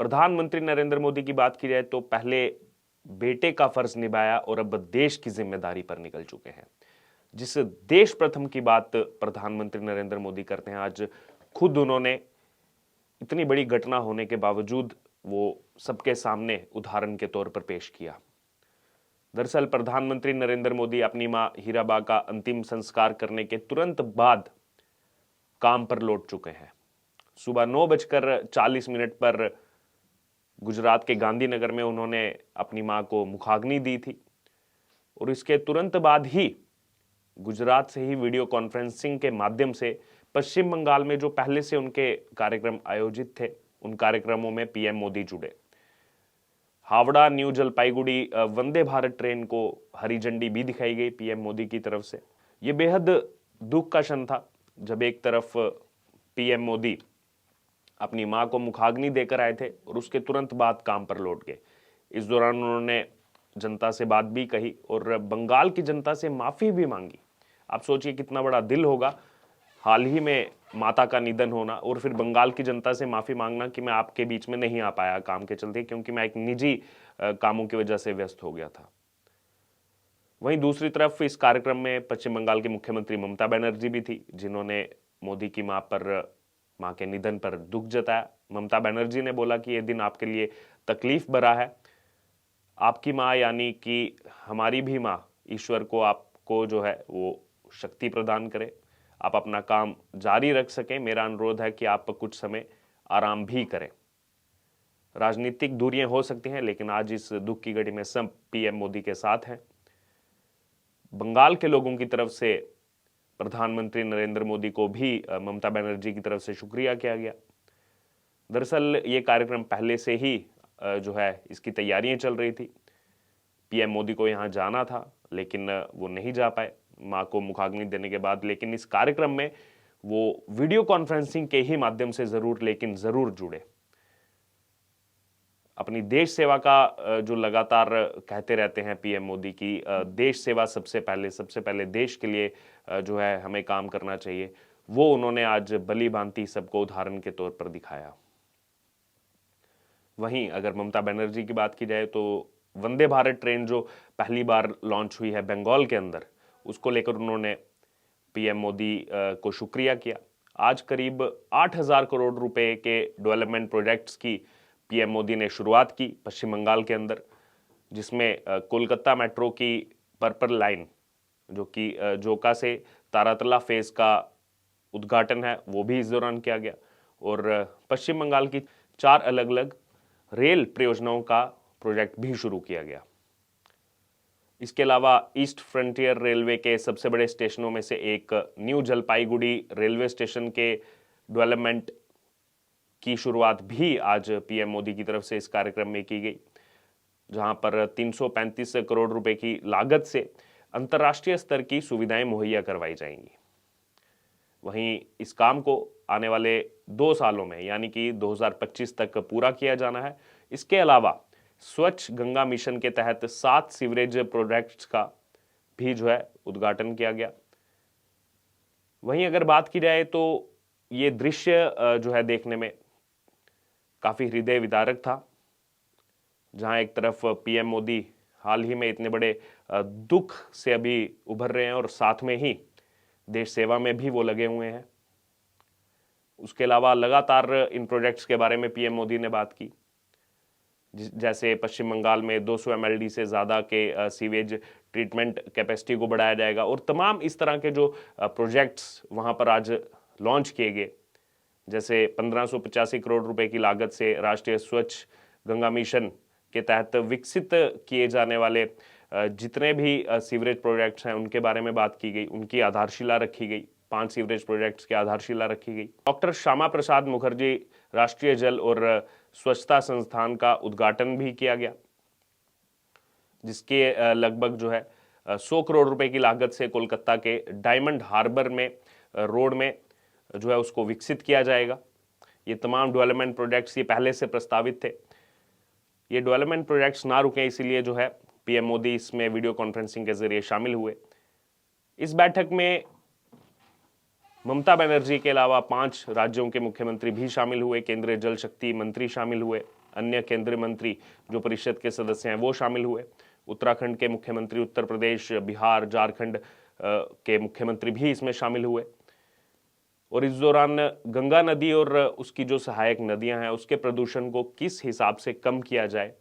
प्रधानमंत्री नरेंद्र मोदी की बात की जाए तो पहले बेटे का फर्ज निभाया और अब देश की जिम्मेदारी पर निकल चुके हैं। जिस देश प्रथम की बात प्रधानमंत्री नरेंद्र मोदी करते हैं, आज खुद उन्होंने इतनी बड़ी घटना होने के बावजूद वो सबके सामने उदाहरण के तौर पर पेश किया। दरअसल प्रधानमंत्री नरेंद्र मोदी अपनी मां हीराबा का अंतिम संस्कार करने के तुरंत बाद काम पर लौट चुके हैं। सुबह 9:40 पर गुजरात के गांधीनगर में उन्होंने अपनी मां को मुखाग्नि दी थी और इसके तुरंत बाद ही गुजरात से ही वीडियो कॉन्फ्रेंसिंग के माध्यम से पश्चिम बंगाल में जो पहले से उनके कार्यक्रम आयोजित थे, उन कार्यक्रमों में पीएम मोदी जुड़े। हावड़ा न्यू जलपाईगुड़ी वंदे भारत ट्रेन को हरी झंडी भी दिखाई गई पीएम मोदी की तरफ से। यह बेहद दुख का क्षण था जब एक तरफ पीएम मोदी अपनी मां को मुखाग्नि देकर आए थे और उसके तुरंत बाद काम पर लौट गए। इस दौरान उन्होंने जनता से बात भी कही और बंगाल की जनता से माफी भी मांगी। आप सोचिए कितना बड़ा दिल होगा, हाल ही में माता का निधन होना और फिर बंगाल की जनता से माफी मांगना कि मैं आपके बीच में नहीं आ पाया काम के चलते, क्योंकि मैं एक निजी कामों की वजह से व्यस्त हो गया था। वहीं दूसरी तरफ इस कार्यक्रम में पश्चिम बंगाल की मुख्यमंत्री ममता बनर्जी भी थी, जिन्होंने मोदी की मां के निधन पर दुख जताया। ममता बनर्जी ने बोला कि यह दिन आपके लिए तकलीफ भरा है। आपकी मां यानी कि हमारी भी मां, ईश्वर को आपको जो है वो शक्ति प्रदान करे, आप अपना काम जारी रख सकें। मेरा अनुरोध है कि आप कुछ समय आराम भी करें। राजनीतिक दूरियां हो सकती हैं, लेकिन आज इस दुख की घड़ी में सब पीएम मोदी के साथ हैं। बंगाल के लोगों की तरफ से प्रधानमंत्री नरेंद्र मोदी को भी ममता बनर्जी की तरफ से शुक्रिया किया गया। दरअसल ये कार्यक्रम पहले से ही जो है इसकी तैयारियां चल रही थी। पीएम मोदी को यहां जाना था, लेकिन वो नहीं जा पाए मां को मुखाग्नि देने के बाद। लेकिन इस कार्यक्रम में वो वीडियो कॉन्फ्रेंसिंग के ही माध्यम से जरूर जुड़े। अपनी देश सेवा का जो लगातार कहते रहते हैं पीएम मोदी की देश सेवा सबसे पहले देश के लिए जो है हमें काम करना चाहिए, वो उन्होंने आज भली भांति सबको उदाहरण के तौर पर दिखाया। वहीं अगर ममता बनर्जी की बात की जाए तो वंदे भारत ट्रेन जो पहली बार लॉन्च हुई है बंगाल के अंदर, उसको लेकर उन्होंने पीएम मोदी को शुक्रिया किया। आज करीब 8,000 करोड़ रुपए के डेवलपमेंट प्रोजेक्ट्स की पीएम मोदी ने शुरुआत की पश्चिम बंगाल के अंदर, जिसमें कोलकाता मेट्रो की पर्पल लाइन जो कि जोका से तारातला फेज का उद्घाटन है, वो भी इस दौरान किया गया और पश्चिम बंगाल की 4 अलग अलग रेल परियोजनाओं का प्रोजेक्ट भी शुरू किया गया। इसके अलावा ईस्ट फ्रंटियर रेलवे के सबसे बड़े स्टेशनों में से एक न्यू जलपाईगुड़ी रेलवे स्टेशन के डेवलपमेंट की शुरुआत भी आज पीएम मोदी की तरफ से इस कार्यक्रम में की गई, जहां पर 335 करोड़ रुपए की लागत से अंतर्राष्ट्रीय स्तर की सुविधाएं मुहैया करवाई जाएंगी। वहीं इस काम को आने वाले 2 सालों में यानी कि 2025 तक पूरा किया जाना है। इसके अलावा स्वच्छ गंगा मिशन के तहत 7 सीवरेज प्रोजेक्ट्स का भी जो है उद्घाटन किया गया। वहीं अगर बात की जाए तो ये दृश्य जो है देखने में काफी हृदय विदारक था, जहां एक तरफ पीएम मोदी हाल ही में इतने बड़े दुख से अभी उभर रहे हैं और साथ में ही देश सेवा में भी वो लगे हुए हैं। उसके अलावा लगातार इन प्रोजेक्ट्स के बारे में पीएम मोदी ने बात की, जैसे पश्चिम बंगाल में 200 mld से ज़्यादा के सीवेज ट्रीटमेंट कैपेसिटी को बढ़ाया जाएगा और तमाम इस तरह के जो प्रोजेक्ट्स वहाँ पर आज लॉन्च किए गए, जैसे 1585 करोड़ रुपए की लागत से राष्ट्रीय स्वच्छ गंगा मिशन के तहत विकसित किए जाने वाले जितने भी सीवरेज प्रोजेक्ट्स हैं उनके बारे में बात की गई, उनकी आधारशिला रखी गई। 5 सीवरेज प्रोजेक्ट्स की आधारशिला रखी गई। डॉक्टर श्यामा प्रसाद मुखर्जी राष्ट्रीय जल और स्वच्छता संस्थान का उद्घाटन भी किया गया, जिसके लगभग जो है 100 करोड़ रुपए की लागत से कोलकाता के डायमंड हार्बर में रोड में जो है उसको विकसित किया जाएगा। ये तमाम डेवलपमेंट प्रोजेक्ट्स ये पहले से प्रस्तावित थे। ये डेवलपमेंट प्रोजेक्ट्स ना रुकें, इसीलिए जो है पीएम मोदी इसमें वीडियो कॉन्फ्रेंसिंग के जरिए शामिल हुए। इस बैठक में ममता बनर्जी के अलावा 5 राज्यों के मुख्यमंत्री भी शामिल हुए, केंद्रीय जल शक्ति मंत्री शामिल हुए। अन्य केंद्रीय मंत्री जो परिषद के सदस्य हैं वो शामिल हुए। उत्तराखंड के मुख्यमंत्री, उत्तर प्रदेश, बिहार, झारखंड के मुख्यमंत्री भी इसमें शामिल हुए। और इस दौरान गंगा नदी और उसकी जो सहायक नदियां हैं उसके प्रदूषण को किस हिसाब से कम किया जाए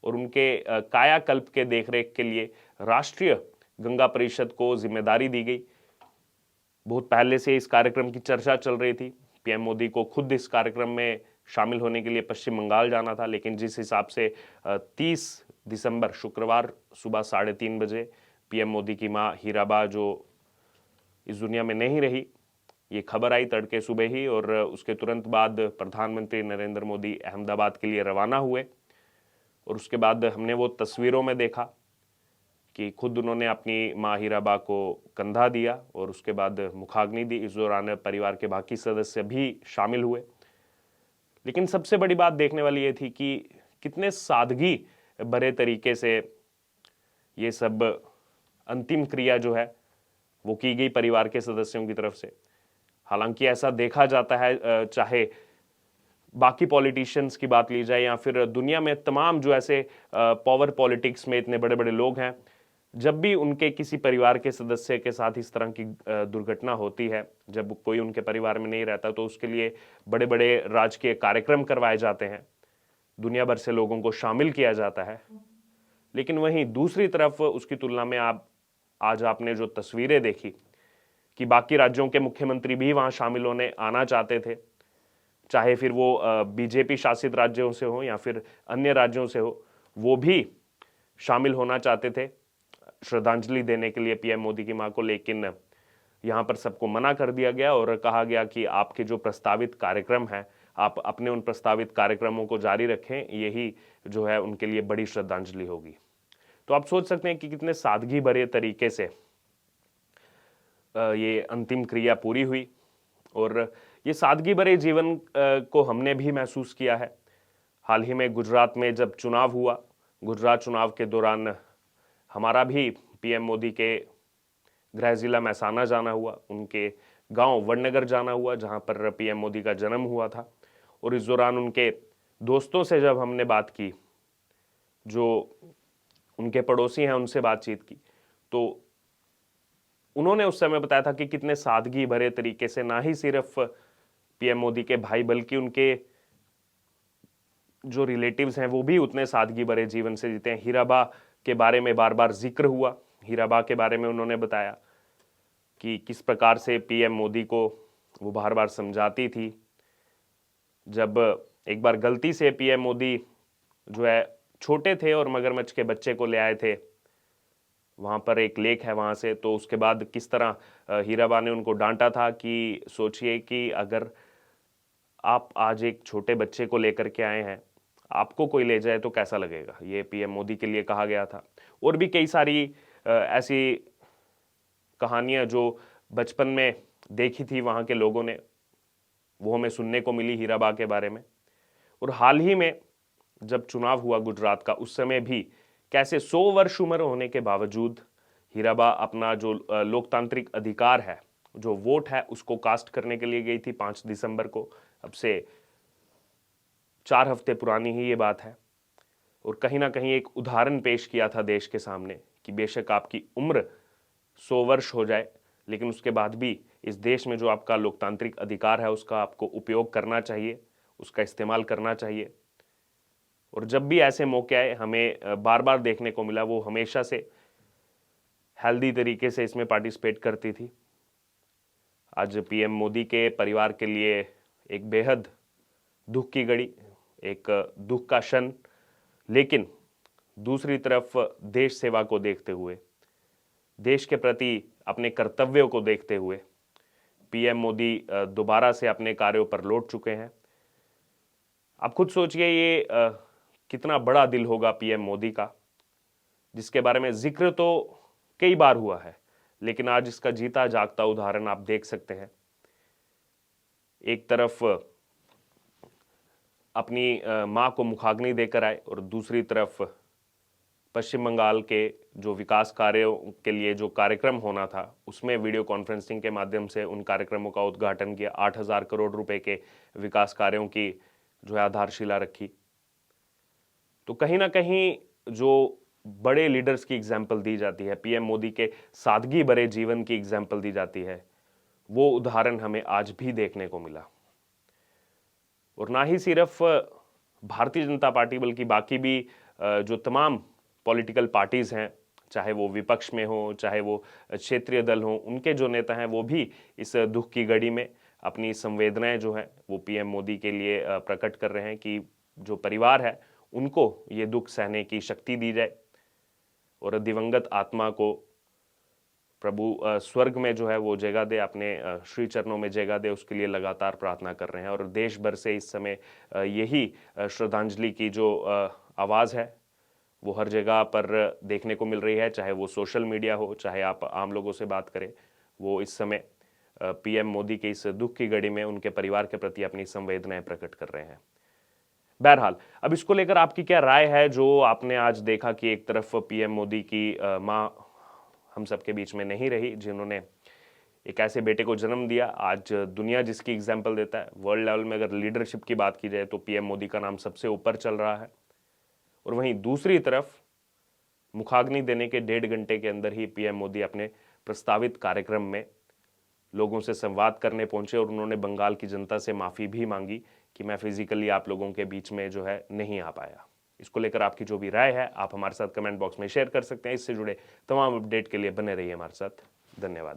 और उनके कायाकल्प के देखरेख के लिए राष्ट्रीय गंगा परिषद को जिम्मेदारी दी गई। बहुत पहले से इस कार्यक्रम की चर्चा चल रही थी। पीएम मोदी को खुद इस कार्यक्रम में शामिल होने के लिए पश्चिम बंगाल जाना था, लेकिन जिस हिसाब से 30 दिसंबर शुक्रवार सुबह 3:30 बजे पीएम मोदी की मां हीराबा जो इस दुनिया में नहीं रही, ये खबर आई तड़के सुबह ही, और उसके तुरंत बाद प्रधानमंत्री नरेंद्र मोदी अहमदाबाद के लिए रवाना हुए। और उसके बाद हमने वो तस्वीरों में देखा कि खुद उन्होंने अपनी मां हीराबा को कंधा दिया और उसके बाद मुखाग्नि दी। इस दौरान परिवार के बाकी सदस्य भी शामिल हुए। लेकिन सबसे बड़ी बात देखने वाली ये थी कि कितने सादगी भरे तरीके से ये सब अंतिम क्रिया जो है वो की गई परिवार के सदस्यों की तरफ से। हालांकि ऐसा देखा जाता है, चाहे बाकी पॉलिटिशियंस की बात ली जाए या फिर दुनिया में तमाम जो ऐसे पावर पॉलिटिक्स में इतने बड़े बड़े लोग हैं, जब भी उनके किसी परिवार के सदस्य के साथ इस तरह की दुर्घटना होती है, जब कोई उनके परिवार में नहीं रहता, तो उसके लिए बड़े बड़े राजकीय कार्यक्रम करवाए जाते हैं, दुनिया भर से लोगों को शामिल किया जाता है। लेकिन वहीं दूसरी तरफ उसकी तुलना में आज आपने जो तस्वीरें देखी कि बाकी राज्यों के मुख्यमंत्री भी वहां शामिल होने आना चाहते थे, चाहे फिर वो बीजेपी शासित राज्यों से हो या फिर अन्य राज्यों से हो, वो भी शामिल होना चाहते थे श्रद्धांजलि देने के लिए पीएम मोदी की मां को। लेकिन यहां पर सबको मना कर दिया गया और कहा गया कि आपके जो प्रस्तावित कार्यक्रम है, आप अपने उन प्रस्तावित कार्यक्रमों को जारी रखें, यही जो है उनके लिए बड़ी श्रद्धांजलि होगी। तो आप सोच सकते हैं कि कितने सादगी भरे तरीके से ये अंतिम क्रिया पूरी हुई। और ये सादगी भरे जीवन को हमने भी महसूस किया है। हाल ही में गुजरात में जब चुनाव हुआ, गुजरात चुनाव के दौरान हमारा भी पीएम मोदी के गृह जिला महसाना जाना हुआ, उनके गांव वडनगर जाना हुआ जहां पर पीएम मोदी का जन्म हुआ था। और इस दौरान उनके दोस्तों से जब हमने बात की, जो उनके पड़ोसी हैं, उनसे बातचीत की, तो उन्होंने उस समय बताया था कि कितने सादगी भरे तरीके से ना ही सिर्फ पीएम मोदी के भाई बल्कि उनके जो रिलेटिव्स हैं वो भी उतने सादगी भरे जीवन से जीते हैं। हीराबा के बारे में बार बार जिक्र हुआ। हीराबा के बारे में उन्होंने बताया कि किस प्रकार से पीएम मोदी को वो बार बार समझाती थी। जब एक बार गलती से पीएम मोदी जो है छोटे थे और मगरमच्छ के बच्चे को ले आए थे, वहाँ पर एक लेक है वहाँ से, तो उसके बाद किस तरह हीराबा ने उनको डांटा था कि सोचिए कि अगर आप आज एक छोटे बच्चे को लेकर के आए हैं, आपको कोई ले जाए तो कैसा लगेगा। ये पीएम मोदी के लिए कहा गया था। और भी कई सारी ऐसी कहानियां जो बचपन में देखी थी वहाँ के लोगों ने, वो हमें सुनने को मिली हीराबा के बारे में। और हाल ही में जब चुनाव हुआ गुजरात का, उस समय भी कैसे 100 वर्ष उम्र होने के बावजूद हीराबा अपना जो लोकतांत्रिक अधिकार है, जो वोट है, उसको कास्ट करने के लिए गई थी 5 दिसंबर को। अब से 4 हफ्ते पुरानी ही ये बात है। और कहीं ना कहीं एक उदाहरण पेश किया था देश के सामने कि बेशक आपकी उम्र 100 वर्ष हो जाए, लेकिन उसके बाद भी इस देश में जो आपका लोकतांत्रिक अधिकार है उसका आपको उपयोग करना चाहिए, उसका इस्तेमाल करना चाहिए। और जब भी ऐसे मौके आए, हमें बार बार देखने को मिला, वो हमेशा से हेल्दी तरीके से इसमें पार्टिसिपेट करती थी। आज पीएम मोदी के परिवार के लिए एक बेहद दुख की घड़ी, एक दुख का क्षण, लेकिन दूसरी तरफ देश सेवा को देखते हुए, देश के प्रति अपने कर्तव्यों को देखते हुए पीएम मोदी दोबारा से अपने कार्यों पर लौट चुके हैं। आप खुद सोचिए ये कितना बड़ा दिल होगा पीएम मोदी का, जिसके बारे में जिक्र तो कई बार हुआ है, लेकिन आज इसका जीता जागता उदाहरण आप देख सकते हैं। एक तरफ अपनी मां को मुखाग्नि देकर आए और दूसरी तरफ पश्चिम बंगाल के जो विकास कार्यों के लिए जो कार्यक्रम होना था, उसमें वीडियो कॉन्फ्रेंसिंग के माध्यम से उन कार्यक्रमों का उद्घाटन किया। 8,000 करोड़ रुपए के विकास कार्यों की जो है आधारशिला रखी। तो कहीं ना कहीं जो बड़े लीडर्स की एग्जाम्पल दी जाती है, पीएम मोदी के सादगी भरे जीवन की एग्जाम्पल दी जाती है, वो उदाहरण हमें आज भी देखने को मिला। और ना ही सिर्फ भारतीय जनता पार्टी बल्कि बाकी भी जो तमाम पॉलिटिकल पार्टीज हैं, चाहे वो विपक्ष में हो चाहे वो क्षेत्रीय दल हो, उनके जो नेता हैं वो भी इस दुख की घड़ी में अपनी संवेदनाएं जो है वो पीएम मोदी के लिए प्रकट कर रहे हैं कि जो परिवार है उनको ये दुख सहने की शक्ति दी जाए और दिवंगत आत्मा को प्रभु स्वर्ग में जो है वो जगह दे, अपने श्री चरणों में जगह दे, उसके लिए लगातार प्रार्थना कर रहे हैं। और देश भर से इस समय यही श्रद्धांजलि की जो आवाज़ है वो हर जगह पर देखने को मिल रही है, चाहे वो सोशल मीडिया हो, चाहे आप आम लोगों से बात करें, वो इस समय पीएम मोदी के इस दुख की घड़ी में उनके परिवार के प्रति अपनी संवेदनाएं प्रकट कर रहे हैं। बहरहाल, अब इसको लेकर आपकी क्या राय है? जो आपने आज देखा कि एक तरफ पीएम मोदी की मां हम सबके बीच में नहीं रही, जिन्होंने एक ऐसे बेटे को जन्म दिया, आज दुनिया जिसकी एग्जाम्पल देता है, वर्ल्ड लेवल में अगर लीडरशिप की बात की जाए तो पीएम मोदी का नाम सबसे ऊपर चल रहा है। और वहीं दूसरी तरफ मुखाग्नि देने के 1.5 घंटे के अंदर ही पीएम मोदी अपने प्रस्तावित कार्यक्रम में लोगों से संवाद करने पहुंचे और उन्होंने बंगाल की जनता से माफ़ी भी मांगी कि मैं फिजिकली आप लोगों के बीच में जो है नहीं आ पाया। इसको लेकर आपकी जो भी राय है आप हमारे साथ कमेंट बॉक्स में शेयर कर सकते हैं। इससे जुड़े तमाम अपडेट के लिए बने रहिए हमारे साथ। धन्यवाद।